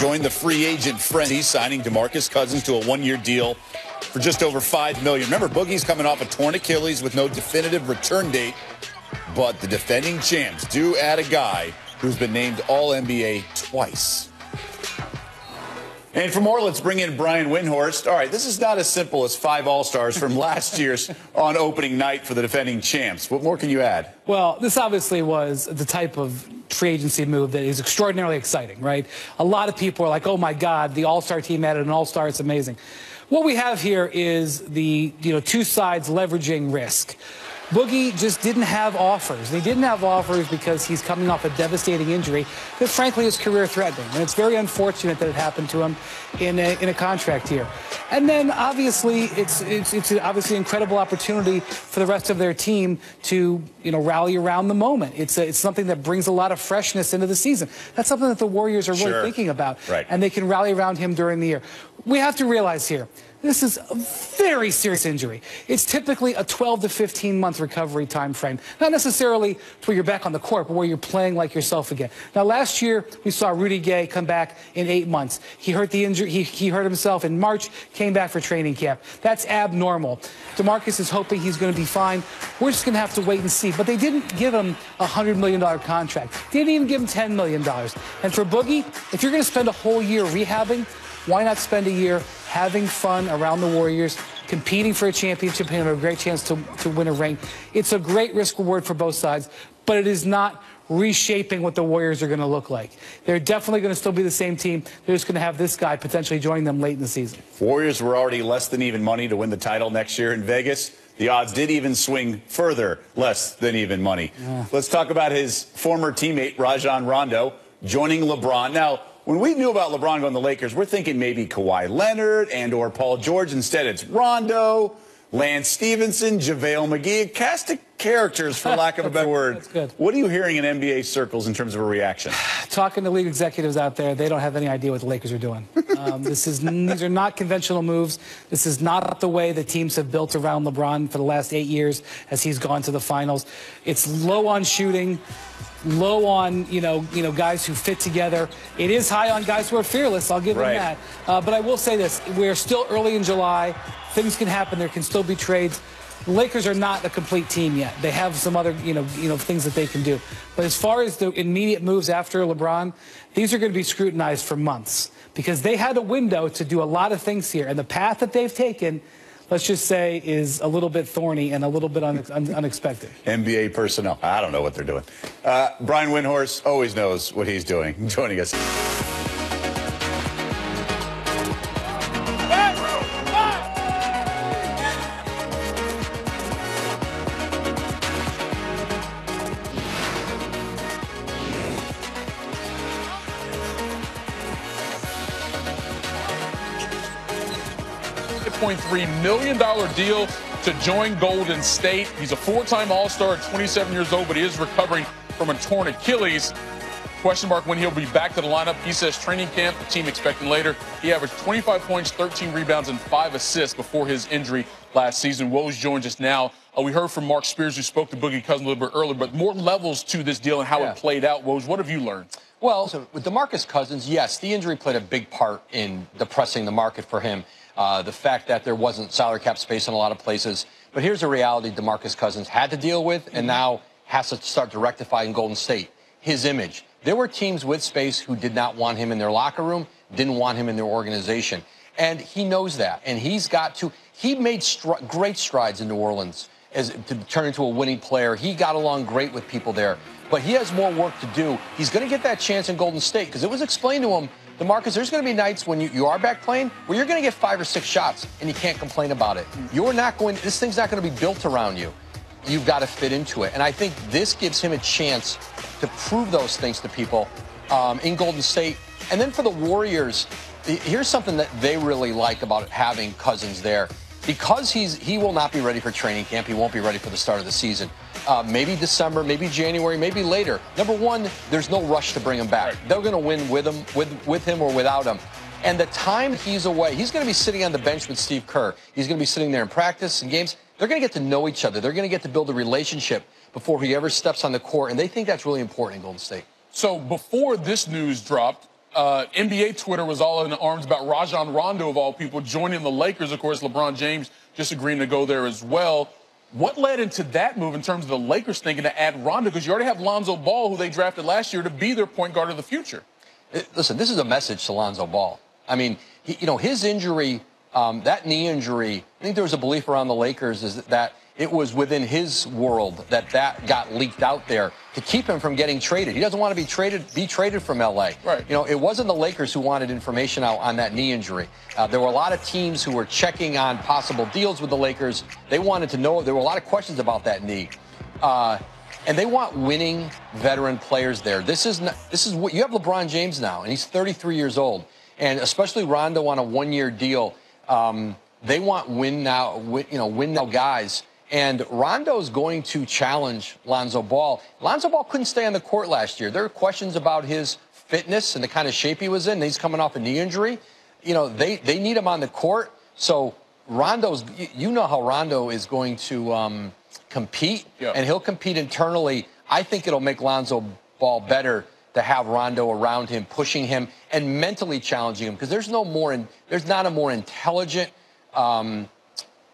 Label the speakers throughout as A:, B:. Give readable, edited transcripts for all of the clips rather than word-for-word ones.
A: joined the free agent frenzy, signing DeMarcus Cousins to a one-year deal for just over $5 million. Remember, Boogie's coming off a torn Achilles with no definitive return date, but the defending champs do add a guy who's been named All-NBA twice. And for more, let's bring in Brian Windhorst. All right, this is not as simple as 5 All-Stars from last year's on opening night for the defending champs. What more can you add?
B: Well, this obviously was the type of free agency move that is extraordinarily exciting, right? A lot of people are like, oh, my God, the All-Star team added an All-Star. It's amazing. What we have here is the two sides leveraging risk. Boogie just didn't have offers. And he didn't have offers because he's coming off a devastating injury that, frankly, is career-threatening. And it's very unfortunate that it happened to him in a contract here. And then, obviously, it's obviously an incredible opportunity for the rest of their team to, rally around the moment. It's something that brings a lot of freshness into the season. That's something that the Warriors are really thinking about.
A: Right.
B: And they can rally around him during the year. We have to realize here, this is a very serious injury. It's typically a 12 to 15-month recovery time frame. Not necessarily to where you're back on the court, but where you're playing like yourself again. Now, last year, we saw Rudy Gay come back in 8 months. He hurt the injury. He hurt himself in March, came back for training camp. That's abnormal. DeMarcus is hoping he's going to be fine. We're just going to have to wait and see. But they didn't give him a $100 million contract. They didn't even give him $10 million. And for Boogie, if you're going to spend a whole year rehabbing, why not spend a year having fun around the Warriors, competing for a championship and have a great chance to win a ring? It's a great risk-reward for both sides, but it is not reshaping what the Warriors are going to look like. They're definitely going to still be the same team. They're just going to have this guy potentially joining them late in the season. Warriors
A: were already less than even money to win the title next year in Vegas. The odds did even swing further less than even money. Yeah. Let's talk about his former teammate, Rajon Rondo, joining LeBron. Now, when we knew about LeBron going to the Lakers, we're thinking maybe Kawhi Leonard and or Paul George. Instead, it's Rondo, Lance Stevenson, JaVale McGee, a cast of characters, for lack of a better word.
B: That's good.
A: What are you hearing in NBA circles in terms of a reaction?
B: Talking to league executives out there, they don't have any idea what the Lakers are doing. These are not conventional moves. This is not the way the teams have built around LeBron for the last 8 years as he's gone to the finals. It's low on shooting, low on guys who fit together. It is high on guys who are fearless. I'll give them that. But I will say this: we're still early in July. Things can happen. There can still be trades. The Lakers are not a complete team yet. They have some other things that they can do. But as far as the immediate moves after LeBron, these are going to be scrutinized for months because they had a window to do a lot of things here, and the path that they've taken, let's just say, is a little bit thorny and a little bit unexpected.
A: NBA personnel, I don't know what they're doing. Brian Windhorst always knows what he's doing. Joining us.
C: $8.3 million deal to join Golden State. He's a 4-time All-Star at 27 years old, but he is recovering from a torn Achilles. Question mark when he'll be back to the lineup. He says training camp, the team expecting later. He averaged 25 points, 13 rebounds, and 5 assists before his injury last season. Woj joins us now. We heard from Mark Spears, who spoke to Boogie Cousins a little bit earlier, but more levels to this deal and how it played out. Woj, what have you learned?
D: Well, so with DeMarcus Cousins, yes, the injury played a big part in depressing the market for him. The fact that there wasn't salary cap space in a lot of places. But here's a reality DeMarcus Cousins had to deal with and now has to start to rectify in Golden State. His image. There were teams with space who did not want him in their locker room, didn't want him in their organization. And he knows that. And he's got to, he made great strides in New Orleans to turn into a winning player. He got along great with people there. But he has more work to do. He's going to get that chance in Golden State because it was explained to him, DeMarcus, there's going to be nights when you are back playing where you're going to get 5 or 6 shots and you can't complain about it. You're not going, this thing's not going to be built around you. You've got to fit into it. And I think this gives him a chance to prove those things to people in Golden State. And then for the Warriors, here's something that they really like about having Cousins there. Because he will not be ready for training camp, he won't be ready for the start of the season. Maybe December, maybe January, maybe later. Number one, there's no rush to bring him back. They're going to win with him or without him. And the time he's away, he's going to be sitting on the bench with Steve Kerr. He's going to be sitting there in practice and games. They're going to get to know each other. They're going to get to build a relationship before he ever steps on the court. And they think that's really important in Golden State.
C: So before this news dropped, NBA Twitter was all in arms about Rajon Rondo, of all people, joining the Lakers. Of course, LeBron James just agreeing to go there as well. What led into that move in terms of the Lakers thinking to add Rondo? Because you already have Lonzo Ball, who they drafted last year, to be their point guard of the future.
D: Listen, this is a message to Lonzo Ball. I mean, his injury, that knee injury, I think there was a belief around the Lakers is that it was within his world that got leaked out there to keep him from getting traded. He doesn't want to be traded from L.A.
C: Right.
D: It wasn't the Lakers who wanted information out on that knee injury. There were a lot of teams who were checking on possible deals with the Lakers. They wanted to know. There were a lot of questions about that knee. And they want winning veteran players there. This is what you have LeBron James now, and he's 33 years old. And especially Rondo on a one-year deal. They want win now guys. And Rondo's going to challenge Lonzo Ball. Lonzo Ball couldn't stay on the court last year. There are questions about his fitness and the kind of shape he was in. He's coming off a knee injury. They need him on the court. So Rondo's, how Rondo is going to compete, and he'll compete internally. I think it'll make Lonzo Ball better to have Rondo around him, pushing him and mentally challenging him, because there's not a more intelligent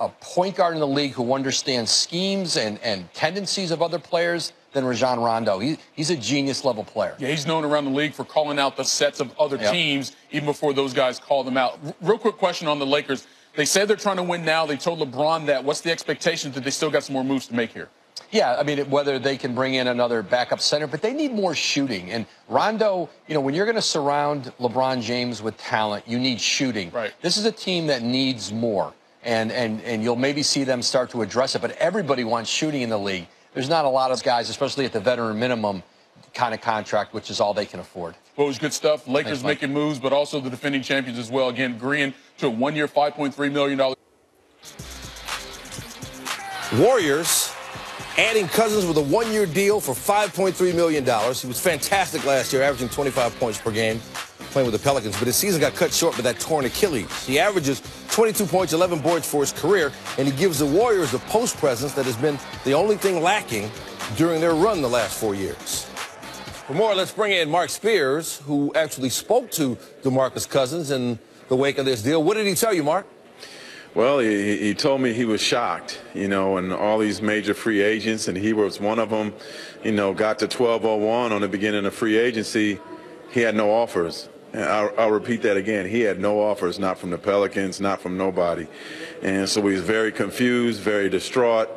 D: a point guard in the league who understands schemes and tendencies of other players than Rajon Rondo. He's a genius level player.
C: Yeah, he's known around the league for calling out the sets of other teams even before those guys call them out. Real quick question on the Lakers. They said they're trying to win now. They told LeBron that. What's the expectation that they still got some more moves to make here?
D: Yeah, I mean, whether they can bring in another backup center, but they need more shooting. And Rondo, when you're going to surround LeBron James with talent, you need shooting.
C: Right.
D: This is a team that needs more. And you'll maybe see them start to address it. But everybody wants shooting in the league. There's not a lot of guys, especially at the veteran minimum kind of contract, which is all they can afford.
C: Well, it was good stuff. Lakers making moves, but also the defending champions as well. Again, agreeing to a one-year, $5.3 million.
E: Warriors adding Cousins with a one-year deal for $5.3 million. He was fantastic last year, averaging 25 points per game, playing with the Pelicans, but his season got cut short by that torn Achilles. He averages 22 points, 11 boards for his career, and he gives the Warriors a post presence that has been the only thing lacking during their run the last 4 years. For more, let's bring in Mark Spears, who actually spoke to DeMarcus Cousins in the wake of this deal. What did he tell you, Mark?
F: Well, he told me he was shocked, and all these major free agents, and he was one of them, got to 1201 on the beginning of free agency. He had no offers. And I'll repeat that again. He had no offers, not from the Pelicans, not from nobody. And so he was very confused, very distraught.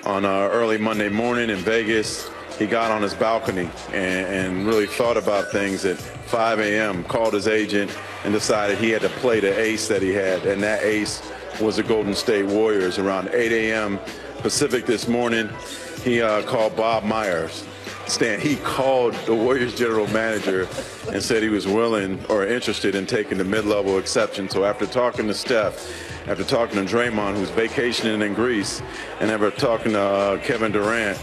F: On early Monday morning in Vegas, he got on his balcony and really thought about things at 5 a.m., called his agent, and decided he had to play the ace that he had. And that ace was the Golden State Warriors. Around 8 a.m. Pacific this morning, he called Bob Myers. He called the Warriors general manager and said he was willing or interested in taking the mid-level exception. So after talking to Steph, after talking to Draymond, who's vacationing in Greece, and after talking to Kevin Durant,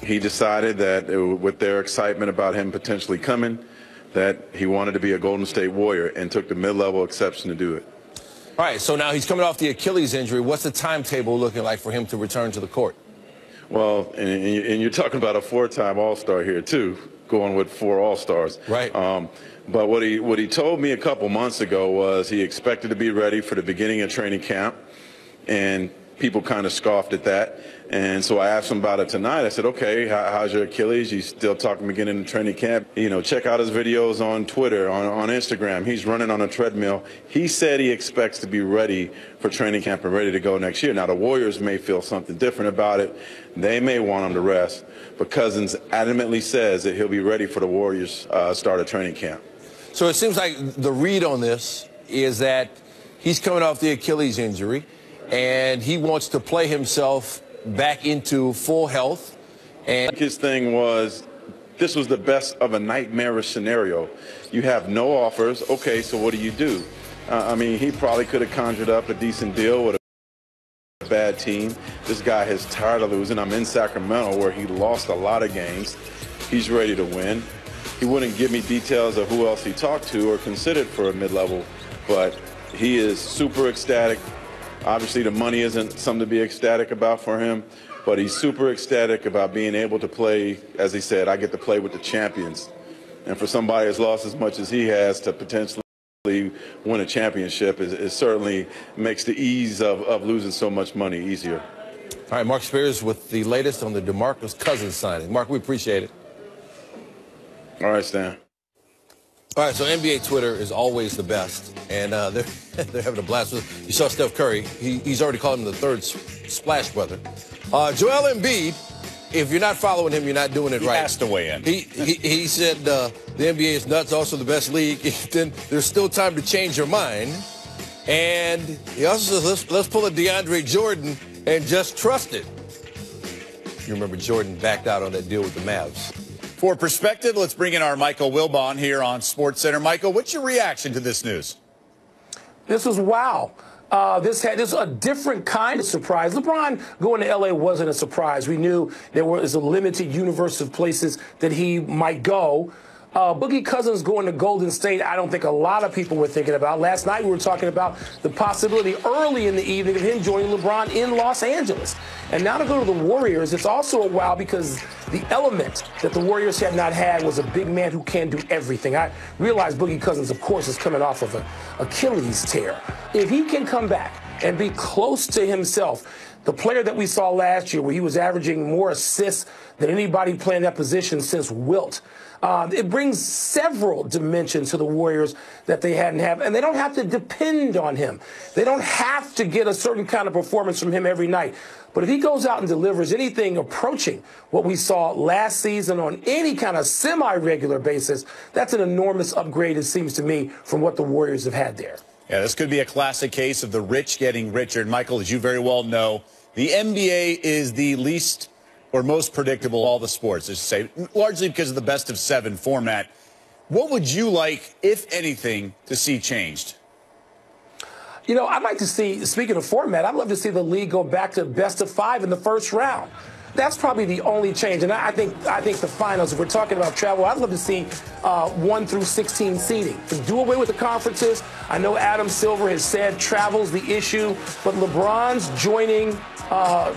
F: he decided that with their excitement about him potentially coming, that he wanted to be a Golden State Warrior and took the mid-level exception to do it.
E: All right, so now he's coming off the Achilles injury. What's the timetable looking like for him to return to the court?
F: Well, and you're talking about a four-time All-Star here, too, going with 4 All-Stars.
E: Right.
F: But what he told me a couple months ago was he expected to be ready for the beginning of training camp, and people kind of scoffed at that. And so I asked him about it tonight. I said, okay, how's your Achilles? You still talking beginning of training camp? Check out his videos on Twitter, on Instagram. He's running on a treadmill. He said he expects to be ready for training camp and ready to go next year. Now, the Warriors may feel something different about it. They may want him to rest. But Cousins adamantly says that he'll be ready for the Warriors' start of training camp.
E: So it seems like the read on this is that he's coming off the Achilles injury, and he wants to play himself back into full health. And
F: his thing was, this was the best of a nightmarish scenario. You have no offers. Okay, so what do you do? He probably could have conjured up a decent deal with a bad team. This guy is tired of losing. I'm in Sacramento where he lost a lot of games. He's ready to win. He wouldn't give me details of who else he talked to or considered for a mid-level, but he is super ecstatic. Obviously, the money isn't something to be ecstatic about for him, but he's super ecstatic about being able to play. As he said, I get to play with the champions. And for somebody that's lost as much as he has to potentially win a championship, it certainly makes the ease of losing so much money easier.
E: All right, Mark Spears with the latest on the DeMarcus Cousins signing. Mark, we appreciate it.
F: All right, Stan.
E: All right, so NBA Twitter is always the best, and they're having a blast with it. You saw Steph Curry. He's already called him the third splash brother. Joel Embiid, if you're not following him, you're not doing it right.
A: He has to weigh in.
E: He said the NBA is nuts, also the best league. Then there's still time to change your mind. And he also says, let's pull a DeAndre Jordan and just trust it. You remember Jordan backed out on that deal with the Mavs.
A: For perspective, let's bring in our Michael Wilbon here on SportsCenter. Michael, what's your reaction to this news?
G: This was wow. This is a different kind of surprise. LeBron going to L.A. wasn't a surprise. We knew there was a limited universe of places that he might go. Boogie Cousins going to Golden State, I don't think a lot of people were thinking about. Last night we were talking about the possibility early in the evening of him joining LeBron in Los Angeles. And now to go to the Warriors, it's also a wow because the element that the Warriors have not had was a big man who can do everything. I realize Boogie Cousins, of course, is coming off of an Achilles tear. If he can come back and be close to himself, the player that we saw last year where he was averaging more assists than anybody playing that position since Wilt, it brings several dimensions to the Warriors that they hadn't had, and they don't have to depend on him. They don't have to get a certain kind of performance from him every night. But if he goes out and delivers anything approaching what we saw last season on any kind of semi-regular basis, that's an enormous upgrade, it seems to me, from what the Warriors have had there.
A: Yeah, this could be a classic case of the rich getting richer. And, Michael, as you very well know, the NBA is the least or most predictable of all the sports, I should say, largely because of the best-of-7 format. What would you like, if anything, to see changed?
G: You know, I'd like to see, speaking of format, I'd love to see the league go back to best-of-5 in the first round. That's probably the only change. And I think the finals, if we're talking about travel, I'd love to see 1 through 16 seeding. To do away with the conferences. I know Adam Silver has said travel's the issue, but LeBron's joining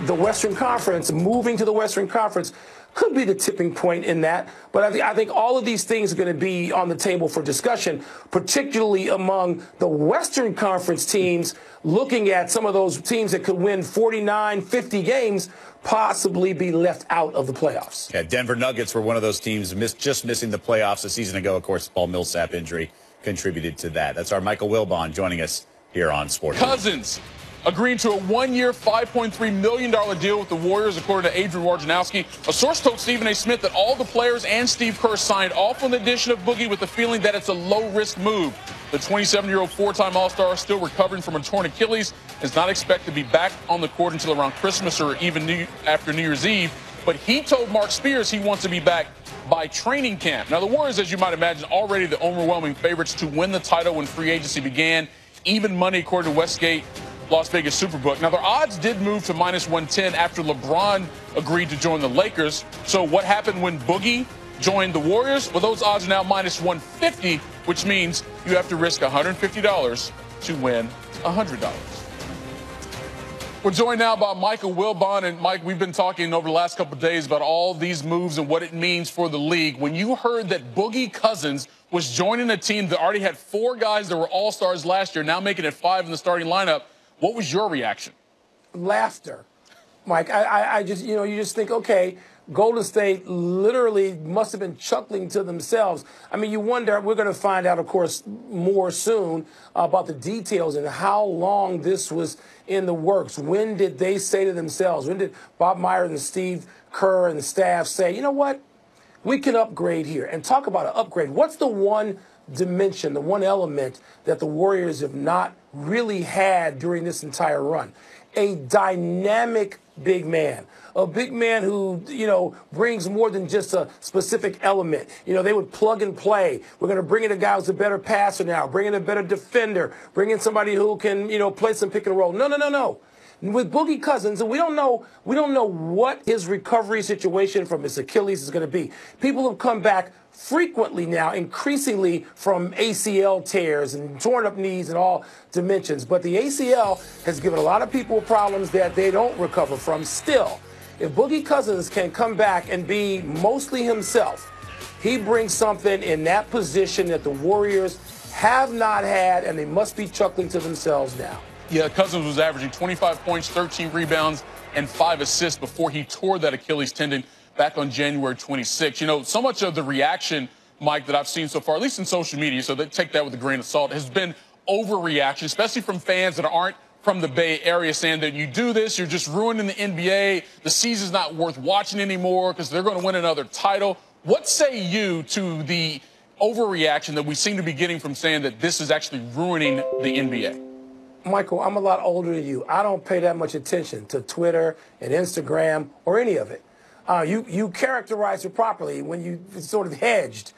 G: the Western Conference, moving to the Western Conference, could be the tipping point in that. But I think all of these things are going to be on the table for discussion, particularly among the Western Conference teams, looking at some of those teams that could win 49, 50 games, possibly be left out of the playoffs.
A: Yeah, Denver Nuggets were one of those teams just missing the playoffs a season ago. Of course, Paul Millsap injury contributed to that. That's our Michael Wilbon joining us here on Sports.
C: Cousins agreeing to a one-year, $5.3 million deal with the Warriors, according to Adrian Wojnarowski. A source told Stephen A. Smith that all the players and Steve Kerr signed off on the addition of Boogie with the feeling that it's a low-risk move. The 27-year-old four-time All-Star, still recovering from a torn Achilles, is not expected to be back on the court until around Christmas or even after New Year's Eve. But he told Mark Spears he wants to be back by training camp. Now, the Warriors, as you might imagine, already the overwhelming favorites to win the title when free agency began. Even money, according to Westgate Las Vegas Superbook. Now, their odds did move to -110 after LeBron agreed to join the Lakers. So what happened when Boogie joined the Warriors? Well, those odds are now -150, which means you have to risk $150 to win $100. We're joined now by Michael Wilbon. And, Mike, we've been talking over the last couple of days about all these moves and what it means for the league. When you heard that Boogie Cousins was joining a team that already had 4 guys that were all-stars last year, now making it 5 in the starting lineup, what was your reaction?
G: Laughter. Mike, I just, you just think, okay, Golden State literally must have been chuckling to themselves. I mean, you wonder, we're going to find out, of course, more soon about the details and how long this was in the works. When did they say to themselves, when did Bob Myers and Steve Kerr and the staff say, you know what, we can upgrade here? And talk about an upgrade. What's the one dimension, the one element that the Warriors have not really had during this entire run? A dynamic big man. A big man who, brings more than just a specific element. They would plug and play. We're going to bring in a guy who's a better passer now, bring in a better defender, bring in somebody who can, play some pick and roll. No. With Boogie Cousins, and we don't know what his recovery situation from his Achilles is going to be. People have come back frequently now, increasingly, from ACL tears and torn up knees and all dimensions. But the ACL has given a lot of people problems that they don't recover from still. If Boogie Cousins can come back and be mostly himself, He brings something in that position that the Warriors have not had, and they must be chuckling to themselves now.
C: Yeah, Cousins was averaging 25 points, 13 rebounds, and 5 assists before he tore that Achilles tendon back on January 26. You know, so much of the reaction, Mike, that I've seen so far, at least in social media, so take that with a grain of salt, has been overreaction, especially from fans that aren't from the Bay Area, saying that you do this, you're just ruining the NBA. The season's not worth watching anymore because they're going to win another title. What say you to the overreaction that we seem to be getting from saying that this is actually ruining the NBA?
G: Michael, I'm a lot older than you. I don't pay that much attention to Twitter and Instagram or any of it. You characterize it properly when you sort of hedged.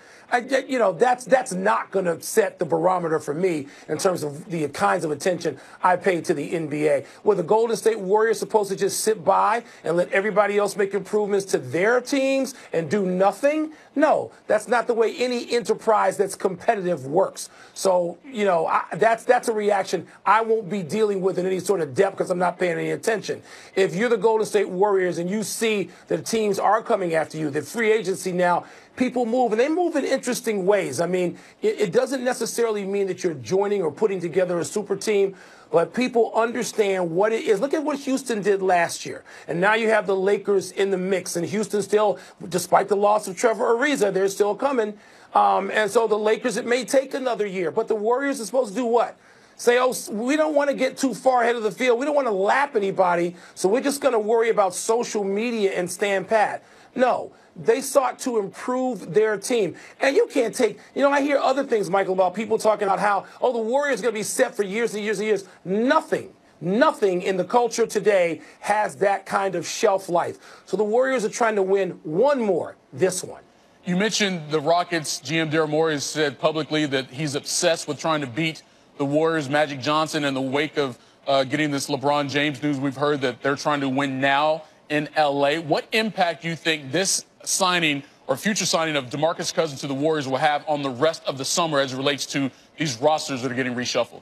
G: You know, that's not going to set the barometer for me in terms of the kinds of attention I pay to the NBA. Were the Golden State Warriors supposed to just sit by and let everybody else make improvements to their teams and do nothing? No, that's not the way any enterprise that's competitive works. So, you know, that's a reaction I won't be dealing with in any sort of depth because I'm not paying any attention. If you're the Golden State Warriors and you see that teams are coming after you, that free agency now, people move, and they move in interesting ways. I mean, it doesn't necessarily mean that you're joining or putting together a super team, but people understand what it is. Look at what Houston did last year. And now you have the Lakers in the mix, and Houston still, despite the loss of Trevor Ariza, they're still coming. And so the Lakers, it may take another year, but the Warriors are supposed to do what? Say, oh, we don't want to get too far ahead of the field. We don't want to lap anybody, so we're just going to worry about social media and stand pat. No, they sought to improve their team. And you can't take, you know, I hear other things, Michael, about people talking about how, oh, the Warriors are going to be set for years and years and years. Nothing in the culture today has that kind of shelf life. So the Warriors are trying to win one more, this one.
C: You mentioned the Rockets. GM Daryl Morey has said publicly that he's obsessed with trying to beat the Warriors. Magic Johnson, in the wake of getting this LeBron James news, we've heard that they're trying to win now in L.A. What impact do you think this signing or future signing of DeMarcus Cousins to the Warriors will have on the rest of the summer as it relates to these rosters that are getting reshuffled?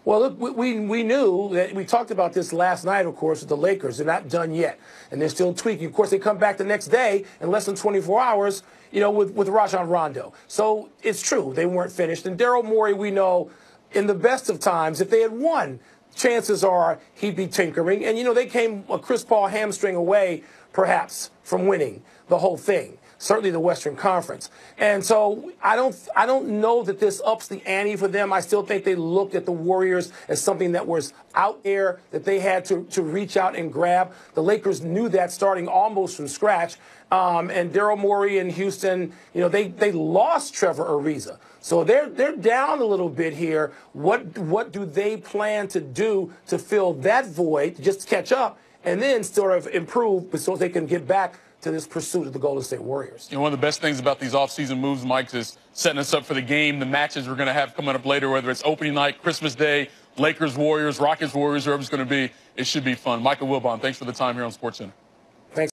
G: Well, look, we knew that we talked about this last night, of course, with the Lakers. They're not done yet, and they're still tweaking. Of course, they come back the next day in less than 24 hours, you know, with Rajon Rondo. So it's true, they weren't finished. And Daryl Morey, we know, in the best of times, if they had won, chances are he'd be tinkering. And, you know, they came a Chris Paul hamstring away, perhaps, from winning the whole thing, certainly the Western Conference. And so I don't know that this ups the ante for them. I still think they looked at the Warriors as something that was out there that they had to reach out and grab. The Lakers knew that starting almost from scratch. And Daryl Morey in Houston, you know, they lost Trevor Ariza. So they're down a little bit here. What do they plan to do to fill that void, just to catch up, and then sort of improve so they can get back to this pursuit of the Golden State Warriors?
C: You know, one of the best things about these offseason moves, Mike, is setting us up for the game, the matches we're going to have coming up later, whether it's opening night, Christmas Day, Lakers, Warriors, Rockets, Warriors, whoever's going to be. It should be fun. Michael Wilbon, thanks for the time here on SportsCenter.